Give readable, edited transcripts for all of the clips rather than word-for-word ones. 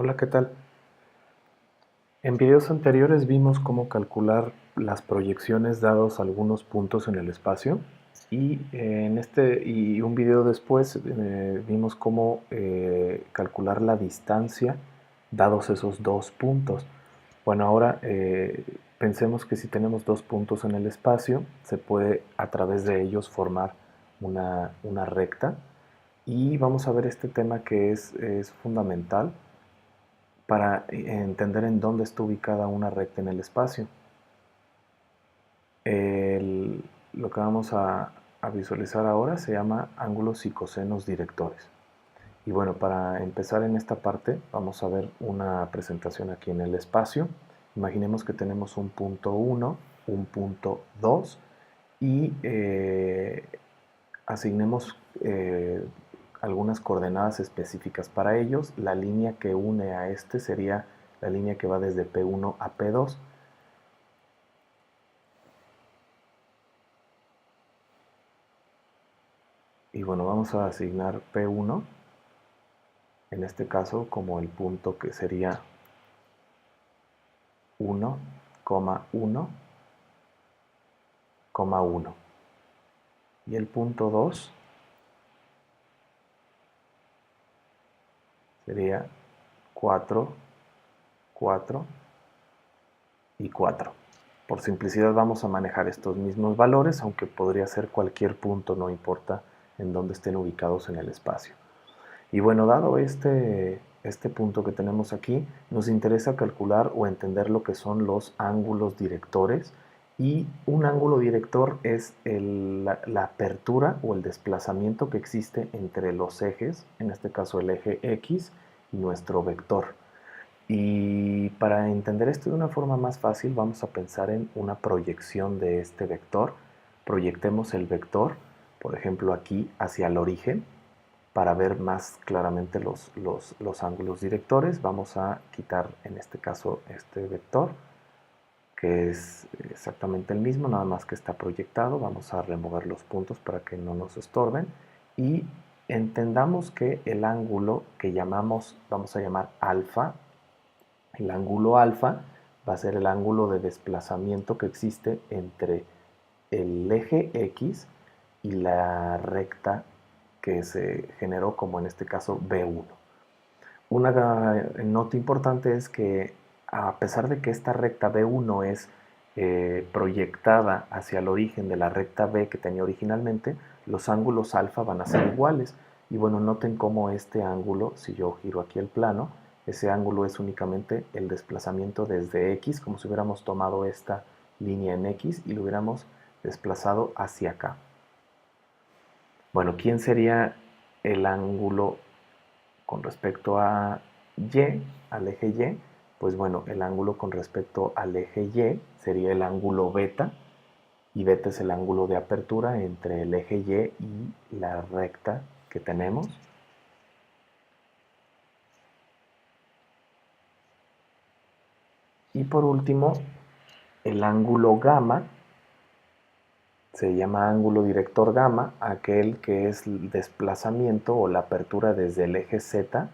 Hola, ¿qué tal? En videos anteriores vimos cómo calcular las proyecciones dados algunos puntos en el espacio y un video después vimos cómo calcular la distancia dados esos dos puntos. Bueno, ahora pensemos que si tenemos dos puntos en el espacio, se puede a través de ellos formar una recta y vamos a ver este tema que es fundamental para entender en dónde está ubicada una recta en el espacio. Lo que vamos a visualizar ahora se llama ángulos y cosenos directores. Y bueno, para empezar en esta parte vamos a ver una presentación aquí en el espacio. Imaginemos que tenemos un punto 1, un punto 2 y asignemos algunas coordenadas específicas para ellos. La línea que une a este sería la línea que va desde P1 a P2. Y bueno, vamos a asignar P1, en este caso como el punto que sería 1, 1, 1. Y el punto 2 sería 4, 4 y 4. Por simplicidad vamos a manejar estos mismos valores, aunque podría ser cualquier punto, no importa en dónde estén ubicados en el espacio. Y bueno, dado este punto que tenemos aquí, nos interesa calcular o entender lo que son los ángulos directores. Y un ángulo director es la apertura o el desplazamiento que existe entre los ejes, en este caso el eje X y nuestro vector. Y para entender esto de una forma más fácil, vamos a pensar en una proyección de este vector. Proyectemos el vector, por ejemplo, aquí hacia el origen. Para ver más claramente los ángulos directores, vamos a quitar en este caso este vector, que es exactamente el mismo, nada más que está proyectado. Vamos a remover los puntos para que no nos estorben. Y entendamos que el ángulo que vamos a llamar alfa, el ángulo alfa va a ser el ángulo de desplazamiento que existe entre el eje X y la recta que se generó, como en este caso B1. Una nota importante es que a pesar de que esta recta B1 es proyectada hacia el origen de la recta B que tenía originalmente, los ángulos alfa van a ser iguales. Y bueno, noten cómo este ángulo, si yo giro aquí el plano, ese ángulo es únicamente el desplazamiento desde X, como si hubiéramos tomado esta línea en X y lo hubiéramos desplazado hacia acá. Bueno, ¿quién sería el ángulo con respecto a Y, al eje Y? Pues bueno, el ángulo con respecto al eje Y sería el ángulo beta, y beta es el ángulo de apertura entre el eje Y y la recta que tenemos. Y por último, el ángulo gamma se llama ángulo director gamma, aquel que es el desplazamiento o la apertura desde el eje Z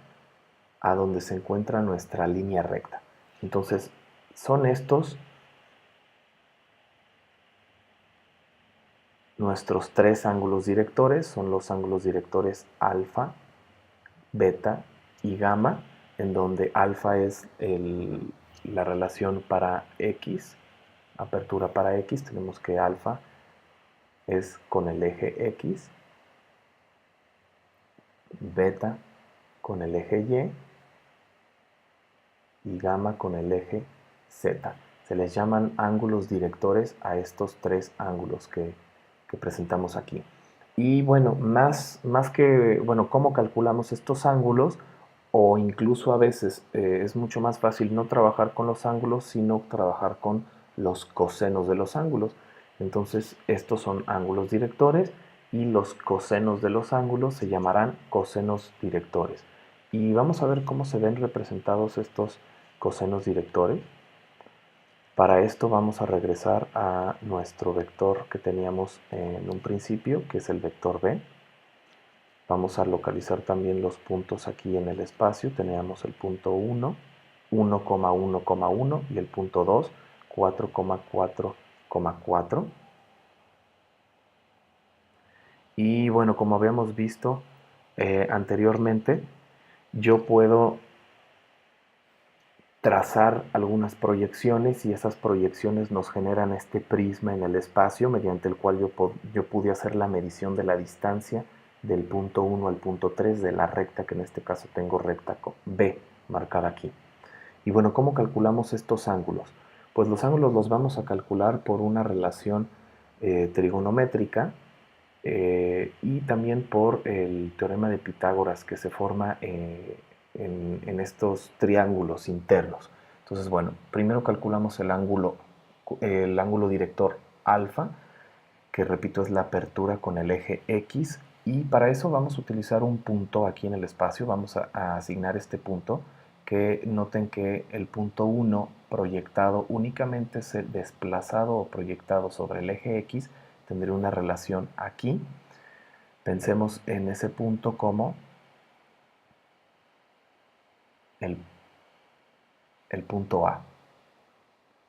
a donde se encuentra nuestra línea recta. Entonces, son estos nuestros tres ángulos directores, son los ángulos directores alfa, beta y gamma, en donde alfa es la relación para X, apertura para X, tenemos que alfa es con el eje X, beta con el eje y gamma con el eje Z. Se les llaman ángulos directores a estos tres ángulos que presentamos aquí. Y bueno, más que, bueno, cómo calculamos estos ángulos, o incluso a veces es mucho más fácil no trabajar con los ángulos, sino trabajar con los cosenos de los ángulos. Entonces, estos son ángulos directores y los cosenos de los ángulos se llamarán cosenos directores. Y vamos a ver cómo se ven representados estos cosenos directores. Para esto vamos a regresar a nuestro vector que teníamos en un principio, que es el vector B. Vamos a localizar también los puntos aquí en el espacio. Teníamos el punto 1, 1,1,1 y el punto 2, 4,4,4. Y bueno, como habíamos visto anteriormente, yo puedo trazar algunas proyecciones y esas proyecciones nos generan este prisma en el espacio mediante el cual yo pude hacer la medición de la distancia del punto 1 al punto 3 de la recta, que en este caso tengo recta B marcada aquí. Y bueno, ¿cómo calculamos estos ángulos? Pues los ángulos los vamos a calcular por una relación trigonométrica y también por el teorema de Pitágoras que se forma en estos triángulos internos. Entonces, bueno, primero calculamos el ángulo director alfa, que repito es la apertura con el eje X, y para eso vamos a utilizar un punto aquí en el espacio. Vamos a asignar este punto, que noten que el punto 1 proyectado únicamente es el desplazado o proyectado sobre el eje X, tendría una relación aquí. Pensemos en ese punto como el, el punto A.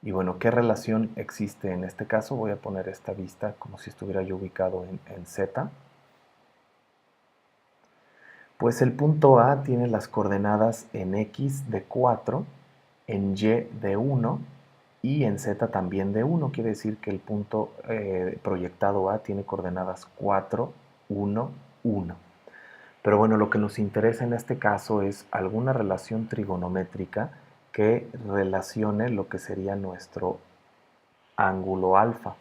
Y bueno, ¿qué relación existe en este caso? Voy a poner esta vista como si estuviera yo ubicado en Z. Pues el punto A tiene las coordenadas en X de 4, en Y de 1 y en Z también de 1. Quiere decir que el punto proyectado A tiene coordenadas 4, 1, 1. Pero bueno, lo que nos interesa en este caso es alguna relación trigonométrica que relacione lo que sería nuestro ángulo alfa.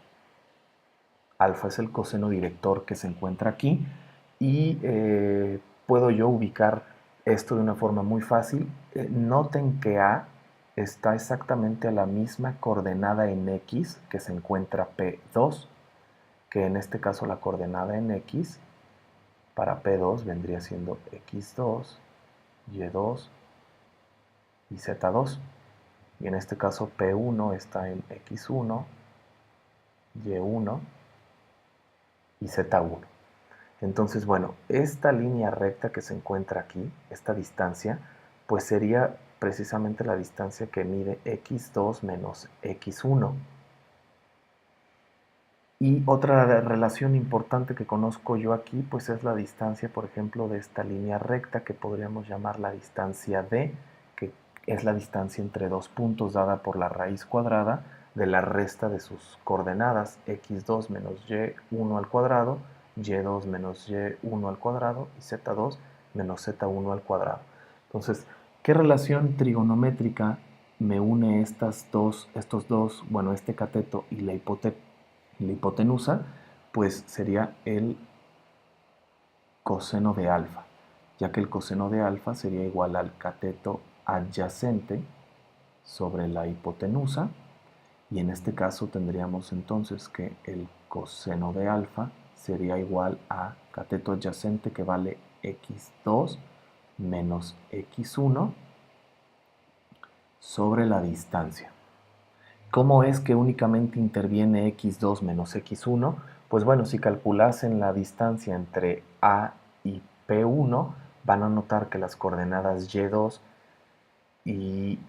Alfa es el coseno director que se encuentra aquí y puedo yo ubicar esto de una forma muy fácil. Noten que A está exactamente a la misma coordenada en X que se encuentra P2, que en este caso la coordenada en X para P2 vendría siendo X2, Y2 y Z2. Y en este caso P1 está en X1, Y1 y Z1. Entonces, bueno, esta línea recta que se encuentra aquí, esta distancia, pues sería precisamente la distancia que mide X2 menos X1. Y otra relación importante que conozco yo aquí, pues es la distancia, por ejemplo, de esta línea recta que podríamos llamar la distancia D, que es la distancia entre dos puntos dada por la raíz cuadrada de la resta de sus coordenadas, x2 menos y1 al cuadrado, y2 menos y1 al cuadrado y z2 menos z1 al cuadrado. Entonces, ¿qué relación trigonométrica me une estos dos, bueno, este cateto y la hipotenusa? Pues sería el coseno de alfa, ya que el coseno de alfa sería igual al cateto adyacente sobre la hipotenusa, y en este caso tendríamos entonces que el coseno de alfa sería igual a cateto adyacente, que vale x2 menos x1 sobre la distancia. ¿Cómo es que únicamente interviene x2 menos x1? Pues bueno, si calculasen la distancia entre A y P1, van a notar que las coordenadas y2 y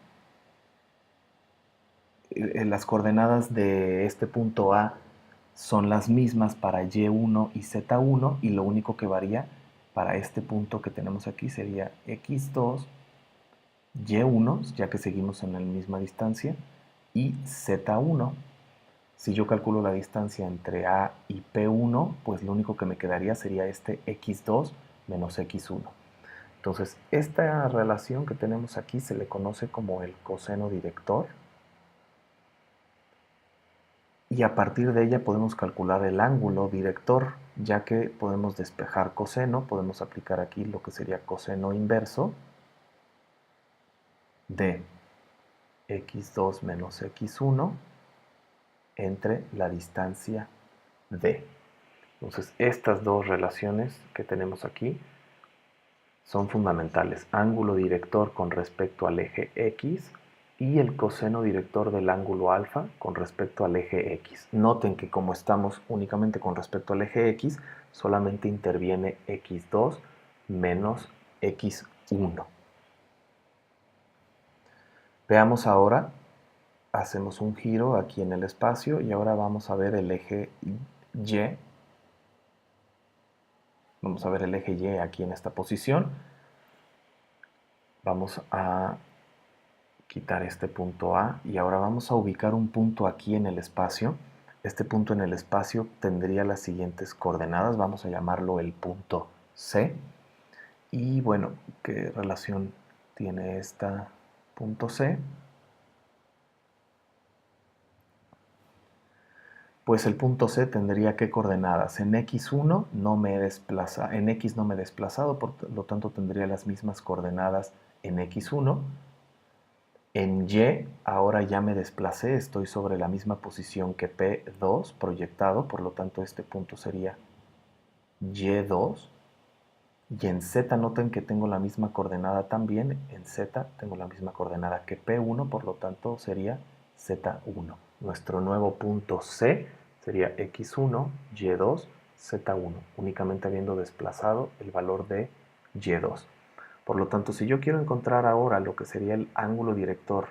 las coordenadas de este punto A son las mismas para y1 y z1, y lo único que varía para este punto que tenemos aquí sería x2, y1, ya que seguimos en la misma distancia, y z1. Si yo calculo la distancia entre A y P1, pues lo único que me quedaría sería este x2 menos x1. Entonces, esta relación que tenemos aquí se le conoce como el coseno director, y a partir de ella podemos calcular el ángulo director, ya que podemos despejar coseno, podemos aplicar aquí lo que sería coseno inverso de x2 menos x1 entre la distancia d. Entonces, estas dos relaciones que tenemos aquí son fundamentales. Ángulo director con respecto al eje X y el coseno director del ángulo alfa con respecto al eje X. Noten que como estamos únicamente con respecto al eje X, solamente interviene X2 menos X1. Veamos ahora, hacemos un giro aquí en el espacio y ahora vamos a ver el eje Y. Vamos a ver el eje Y aquí en esta posición. Vamos a quitar este punto A y ahora vamos a ubicar un punto aquí en el espacio. Este punto en el espacio tendría las siguientes coordenadas. Vamos a llamarlo el punto C. Y bueno, ¿qué relación tiene este punto C? Pues el punto C tendría que coordenadas. En X1 no me desplaza, en X no me he desplazado, por lo tanto tendría las mismas coordenadas en X1. En Y ahora ya me desplacé, estoy sobre la misma posición que P2 proyectado, por lo tanto este punto sería Y2. Y en Z noten que tengo la misma coordenada también, en Z tengo la misma coordenada que P1, por lo tanto sería Z1. Nuestro nuevo punto C sería X1, Y2, Z1, únicamente habiendo desplazado el valor de Y2. Por lo tanto, si yo quiero encontrar ahora lo que sería el ángulo director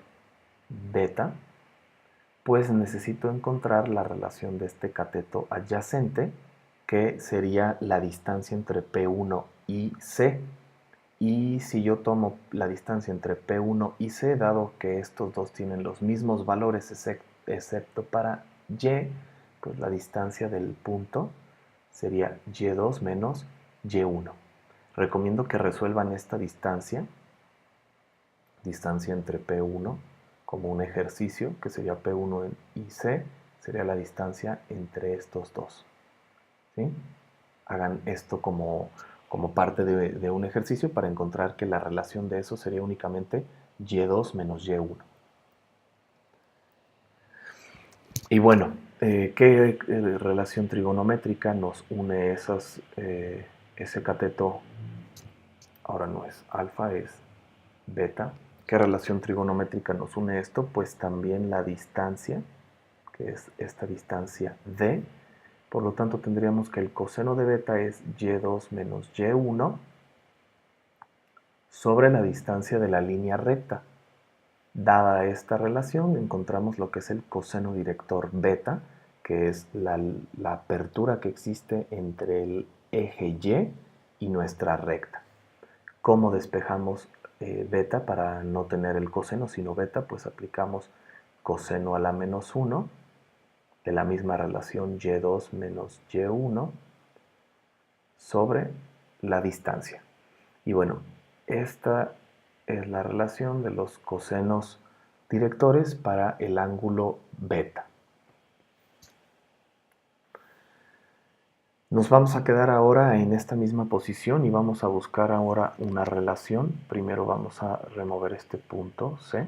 beta, pues necesito encontrar la relación de este cateto adyacente, que sería la distancia entre P1 y C. Y si yo tomo la distancia entre P1 y C, dado que estos dos tienen los mismos valores excepto para Y, pues la distancia del punto sería Y2 menos Y1. Recomiendo que resuelvan esta distancia entre P1 como un ejercicio, que sería P1 y C, sería la distancia entre estos dos. ¿Sí? Hagan esto como parte de un ejercicio para encontrar que la relación de eso sería únicamente Y2 menos Y1. Y bueno, ¿qué relación trigonométrica nos une ese cateto? Ahora no es alfa, es beta. ¿Qué relación trigonométrica nos une esto? Pues también la distancia, que es esta distancia d. Por lo tanto, tendríamos que el coseno de beta es y2 menos y1 sobre la distancia de la línea recta. Dada esta relación, encontramos lo que es el coseno director beta, que es la apertura que existe entre el eje Y nuestra recta. ¿Cómo despejamos beta para no tener el coseno sino beta? Pues aplicamos coseno a la menos 1 de la misma relación y2 menos y1 sobre la distancia. Y bueno, esta es la relación de los cosenos directores para el ángulo beta. Nos vamos a quedar ahora en esta misma posición y vamos a buscar ahora una relación. Primero vamos a remover este punto C.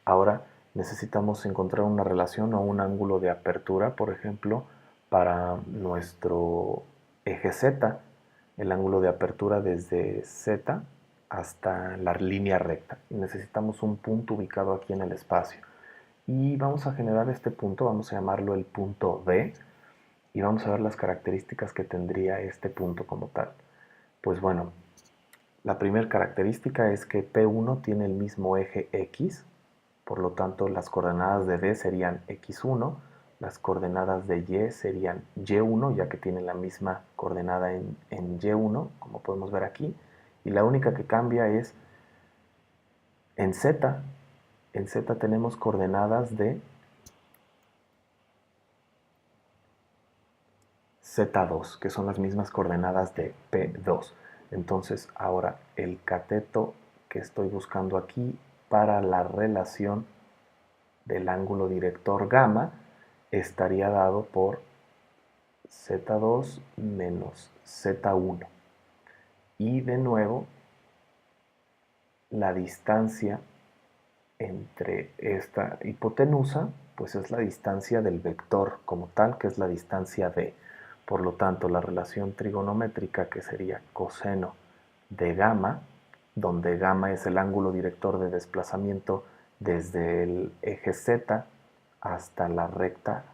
Ahora necesitamos encontrar una relación o un ángulo de apertura, por ejemplo, para nuestro eje Z, el ángulo de apertura desde Z hasta la línea recta. Y necesitamos un punto ubicado aquí en el espacio. Y vamos a generar este punto, vamos a llamarlo el punto D, y vamos a ver las características que tendría este punto como tal. Pues bueno, la primera característica es que P1 tiene el mismo eje X, por lo tanto las coordenadas de D serían X1, las coordenadas de Y serían Y1, ya que tienen la misma coordenada en Y1, como podemos ver aquí, y la única que cambia es en Z. En Z tenemos coordenadas de Z2, que son las mismas coordenadas de P2. Entonces ahora el cateto que estoy buscando aquí para la relación del ángulo director gamma estaría dado por Z2 menos Z1. Y de nuevo, la distancia entre esta hipotenusa, pues es la distancia del vector como tal, que es la distancia d. Por lo tanto, la relación trigonométrica, que sería coseno de gamma, donde gamma es el ángulo director de desplazamiento desde el eje Z hasta la recta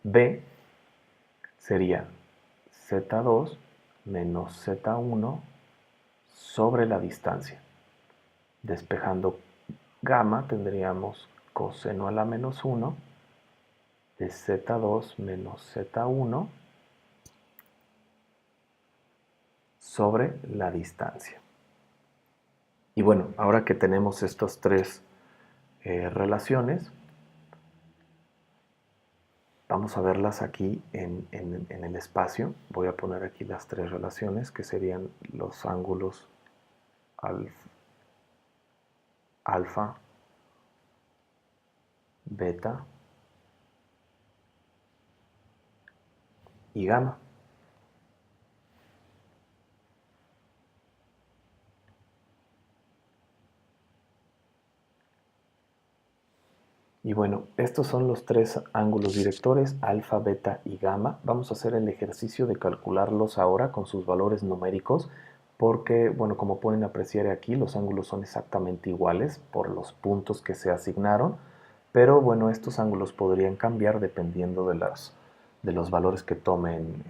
B sería Z2 menos Z1 sobre la distancia. Despejando gamma tendríamos coseno a la menos 1 de Z2 menos Z1 sobre la distancia. Y bueno, ahora que tenemos estas tres relaciones, vamos a verlas aquí en el espacio. Voy a poner aquí las tres relaciones que serían los ángulos alfa, beta y gamma. Y bueno, estos son los tres ángulos directores, alfa, beta y gamma. Vamos a hacer el ejercicio de calcularlos ahora con sus valores numéricos, porque, bueno, como pueden apreciar aquí, los ángulos son exactamente iguales por los puntos que se asignaron, pero bueno, estos ángulos podrían cambiar dependiendo de los valores que tomen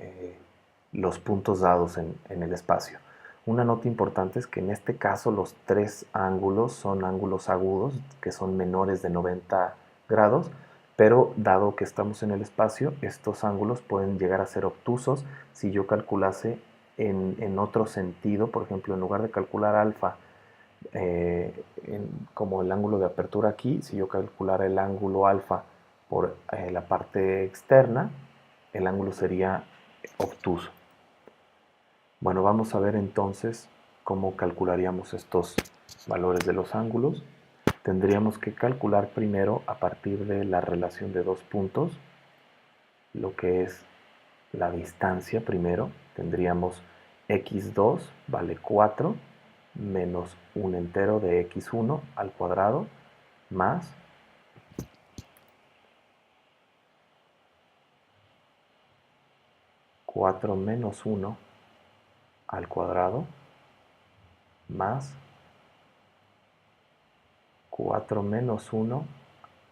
los puntos dados en el espacio. Una nota importante es que en este caso los tres ángulos son ángulos agudos, que son menores de 90 grados, pero dado que estamos en el espacio, estos ángulos pueden llegar a ser obtusos. Si yo calculase en otro sentido, por ejemplo, en lugar de calcular alfa como el ángulo de apertura aquí, si yo calculara el ángulo alfa por la parte externa, el ángulo sería obtuso. Bueno, vamos a ver entonces cómo calcularíamos estos valores de los ángulos. Tendríamos que calcular primero a partir de la relación de dos puntos, lo que es la distancia primero. Tendríamos x2 vale 4 menos un entero de x1 al cuadrado más 4 menos 1 al cuadrado más 4 menos 1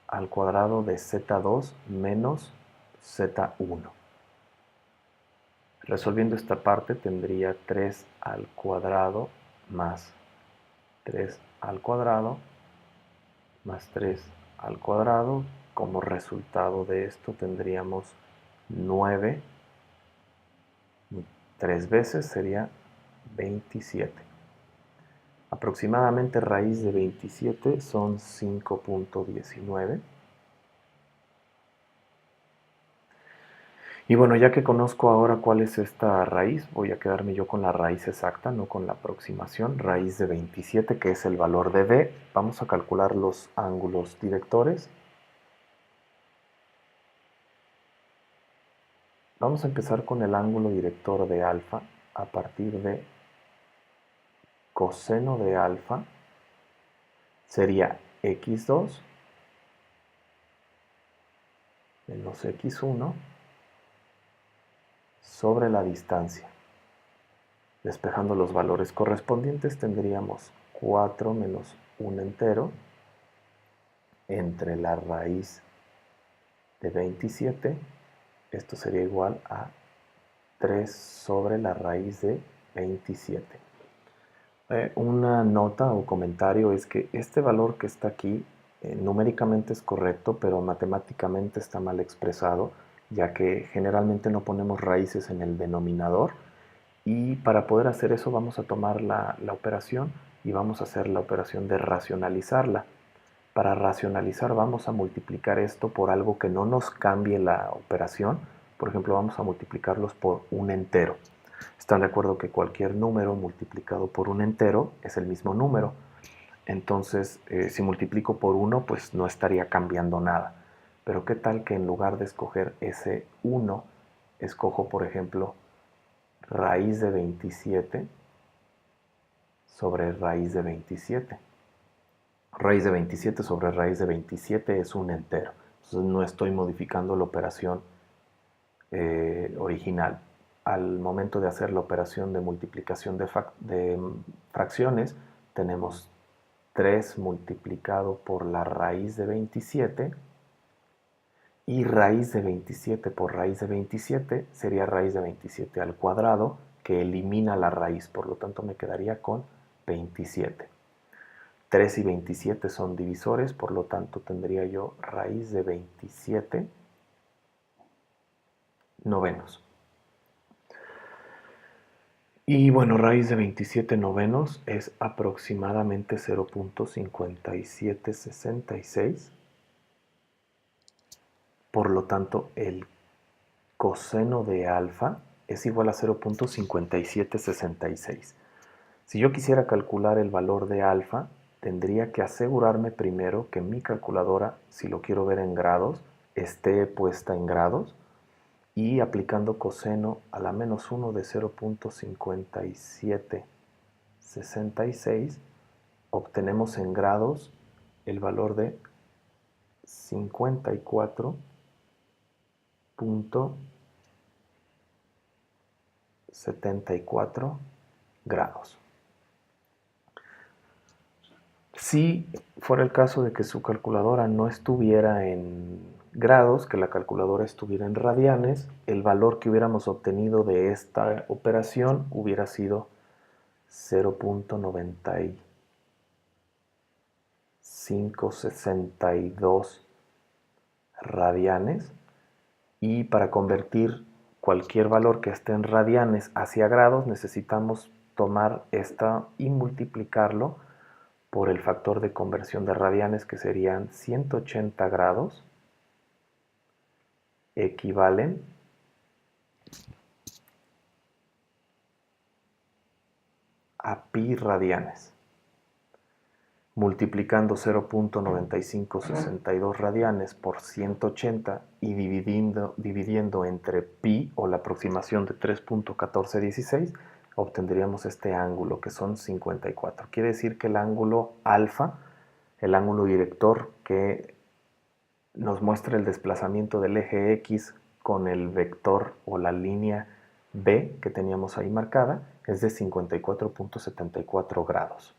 al cuadrado de z2 menos z1. Resolviendo esta parte tendría 3 al cuadrado más 3 al cuadrado más 3 al cuadrado. Como resultado de esto tendríamos 9, 3 veces sería 27. Aproximadamente raíz de 27 son 5.19. Y bueno, ya que conozco ahora cuál es esta raíz, voy a quedarme yo con la raíz exacta, no con la aproximación. Raíz de 27, que es el valor de b. Vamos a calcular los ángulos directores. Vamos a empezar con el ángulo director de alfa a partir de coseno de alfa. Sería x2 menos x1 sobre la distancia. Despejando los valores correspondientes tendríamos 4 menos un entero entre la raíz de 27. Esto sería igual a 3 sobre la raíz de 27. Una nota o comentario es que este valor que está aquí numéricamente es correcto, pero matemáticamente está mal expresado, ya que generalmente no ponemos raíces en el denominador. Y para poder hacer eso vamos a tomar la operación y vamos a hacer la operación de racionalizarla. Para racionalizar vamos a multiplicar esto por algo que no nos cambie la operación. Por ejemplo, vamos a multiplicarlos por un entero. Están de acuerdo que cualquier número multiplicado por un entero es el mismo número. Entonces, si multiplico por 1, pues no estaría cambiando nada. Pero ¿qué tal que en lugar de escoger ese 1, escojo, por ejemplo, raíz de 27 sobre raíz de 27? Raíz de 27 sobre raíz de 27 es un entero. Entonces no estoy modificando la operación original. Al momento de hacer la operación de multiplicación de fracciones, tenemos 3 multiplicado por la raíz de 27, y raíz de 27 por raíz de 27 sería raíz de 27 al cuadrado, que elimina la raíz, por lo tanto me quedaría con 27. 3 y 27 son divisores, por lo tanto tendría yo raíz de 27 novenos. Y bueno, raíz de 27 novenos es aproximadamente 0.5766. Por lo tanto, el coseno de alfa es igual a 0.5766. Si yo quisiera calcular el valor de alfa, tendría que asegurarme primero que mi calculadora, si lo quiero ver en grados, esté puesta en grados, y aplicando coseno a la menos 1 de 0.5766, obtenemos en grados el valor de 54.74 grados. Si fuera el caso de que su calculadora no estuviera en grados, que la calculadora estuviera en radianes, el valor que hubiéramos obtenido de esta operación hubiera sido 0.9562 radianes, y para convertir cualquier valor que esté en radianes hacia grados necesitamos tomar esta y multiplicarlo por el factor de conversión de radianes, que serían 180 grados, equivalen a pi radianes. Multiplicando 0.9562 radianes por 180 y dividiendo entre pi, o la aproximación de 3.1416, obtendríamos este ángulo, que son 54. Quiere decir que el ángulo alfa, el ángulo director que nos muestra el desplazamiento del eje X con el vector o la línea B que teníamos ahí marcada, es de 54.74 grados.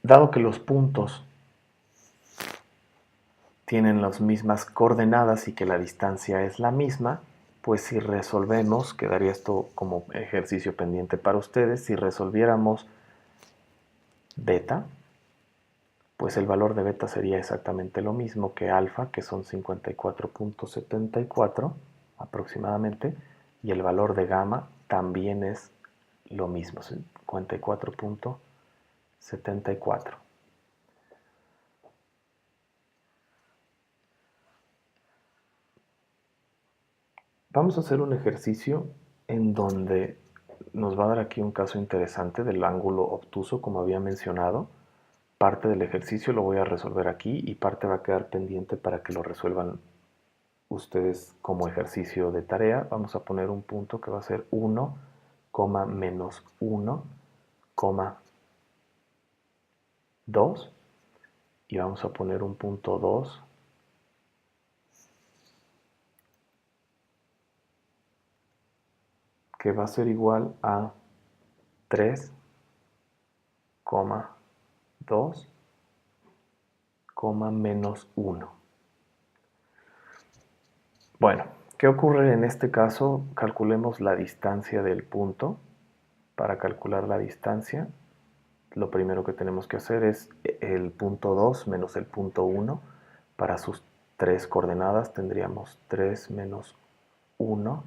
Dado que los puntos tienen las mismas coordenadas y que la distancia es la misma, pues si resolvemos, quedaría esto como ejercicio pendiente para ustedes, si resolviéramos beta, pues el valor de beta sería exactamente lo mismo que alfa, que son 54.74 aproximadamente, y el valor de gamma también es lo mismo, 54.74. Vamos a hacer un ejercicio en donde nos va a dar aquí un caso interesante del ángulo obtuso, como había mencionado. Parte del ejercicio lo voy a resolver aquí y parte va a quedar pendiente para que lo resuelvan ustedes como ejercicio de tarea. Vamos a poner un punto que va a ser 1, menos 1, 2, y vamos a poner un punto 2, que va a ser igual a 3, 2, menos 1. Bueno, ¿qué ocurre en este caso? Calculemos la distancia del punto. Para calcular la distancia, lo primero que tenemos que hacer es el punto 2 menos el punto 1. Para sus 3 coordenadas tendríamos 3 menos 1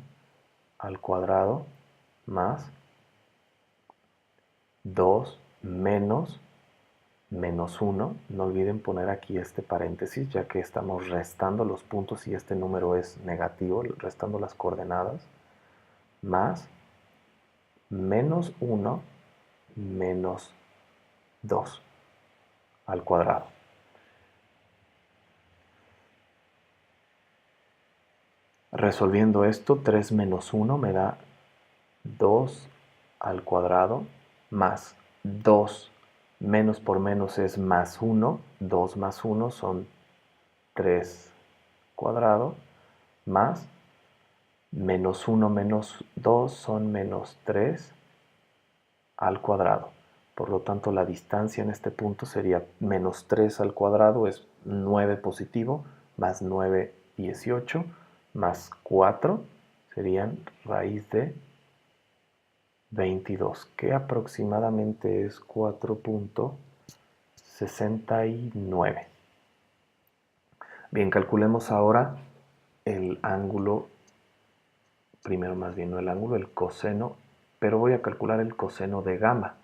al cuadrado más 2 menos 1. No olviden poner aquí este paréntesis, ya que estamos restando los puntos y este número es negativo, restando las coordenadas, más menos 1 menos 2 al cuadrado. Resolviendo esto, 3 menos 1 me da 2 al cuadrado más 2 menos por menos es más 1, 2 más 1 son 3 cuadrado, más menos 1 menos 2 son menos 3 al cuadrado. Por lo tanto, la distancia en este punto sería menos 3 al cuadrado, es 9 positivo, más 9, 18, más 4, serían raíz de 22, que aproximadamente es 4.69. Bien, calculemos ahora el ángulo, primero más bien no el ángulo, el coseno, pero voy a calcular el coseno de gamma.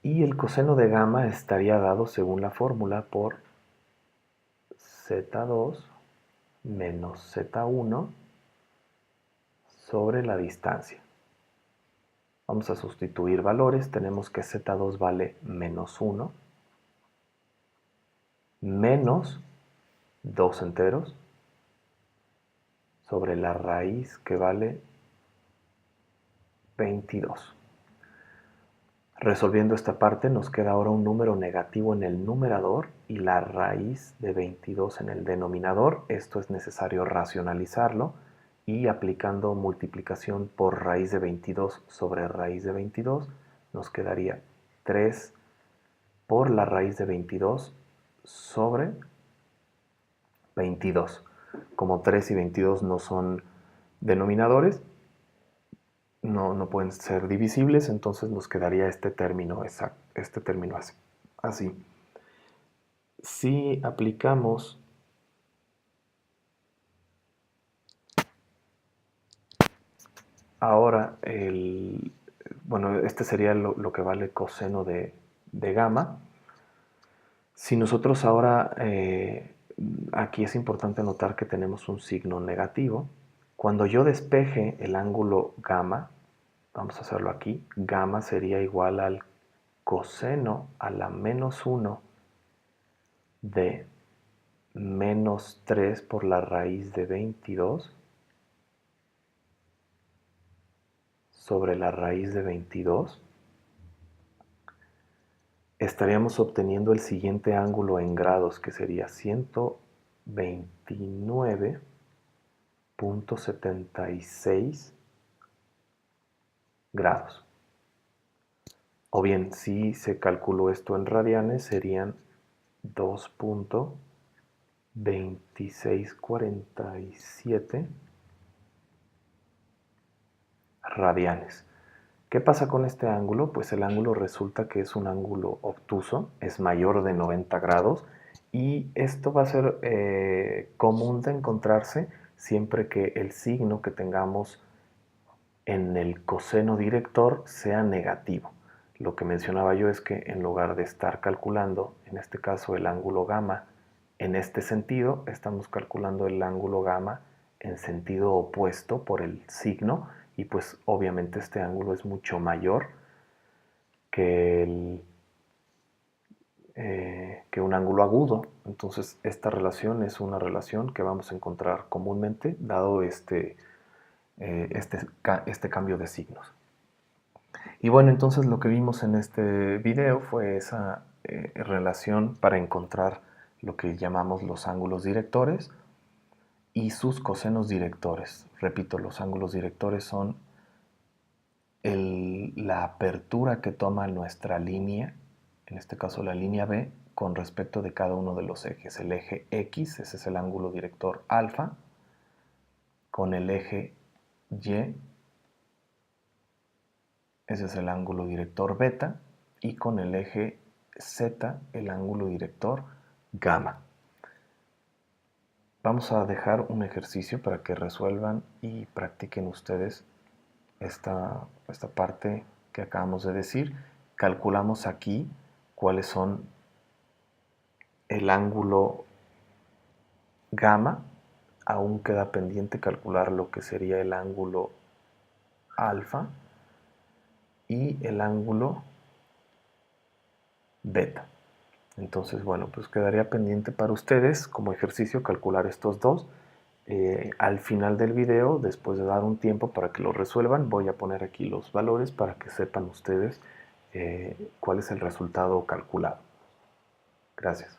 Y el coseno de gamma estaría dado según la fórmula por z2 menos z1 sobre la distancia. Vamos a sustituir valores, tenemos que z2 vale menos 1, menos 2 enteros, sobre la raíz que vale 22. Resolviendo esta parte nos queda ahora un número negativo en el numerador y la raíz de 22 en el denominador. Esto es necesario racionalizarlo y aplicando multiplicación por raíz de 22 sobre raíz de 22 nos quedaría 3 por la raíz de 22 sobre 22. Como 3 y 22 no son denominadores, no pueden ser divisibles, entonces nos quedaría este término así. Si aplicamos ahora este sería lo que vale coseno de gamma. Si nosotros ahora, aquí es importante notar que tenemos un signo negativo. Cuando yo despeje el ángulo gamma, vamos a hacerlo aquí, gamma sería igual al coseno a la menos 1 de menos 3 por la raíz de 22 sobre la raíz de 22. Estaríamos obteniendo el siguiente ángulo en grados, que sería 129.76 grados. O bien, si se calculó esto en radianes, serían 2.2647 radianes. ¿Qué pasa con este ángulo? Pues el ángulo resulta que es un ángulo obtuso, es mayor de 90 grados y esto va a ser común de encontrarse siempre que el signo que tengamos en el coseno director sea negativo. Lo que mencionaba yo es que en lugar de estar calculando, en este caso el ángulo gamma, en este sentido, estamos calculando el ángulo gamma en sentido opuesto por el signo y pues obviamente este ángulo es mucho mayor que un ángulo agudo. Entonces esta relación es una relación que vamos a encontrar comúnmente dado este cambio de signos. Y bueno, entonces lo que vimos en este video fue esa relación para encontrar lo que llamamos los ángulos directores y sus cosenos directores. Repito, los ángulos directores son la apertura que toma nuestra línea, en este caso la línea B, con respecto de cada uno de los ejes. El eje X, ese es el ángulo director alfa, con el eje Y, ese es el ángulo director beta, y con el eje Z, el ángulo director gamma. Vamos a dejar un ejercicio para que resuelvan y practiquen ustedes esta parte que acabamos de decir. Calculamos aquí cuáles son el ángulo gamma. Aún queda pendiente calcular lo que sería el ángulo alfa y el ángulo beta. Entonces, bueno, pues quedaría pendiente para ustedes como ejercicio calcular estos dos. Al final del video, después de dar un tiempo para que lo resuelvan, voy a poner aquí los valores para que sepan ustedes cuál es el resultado calculado. Gracias.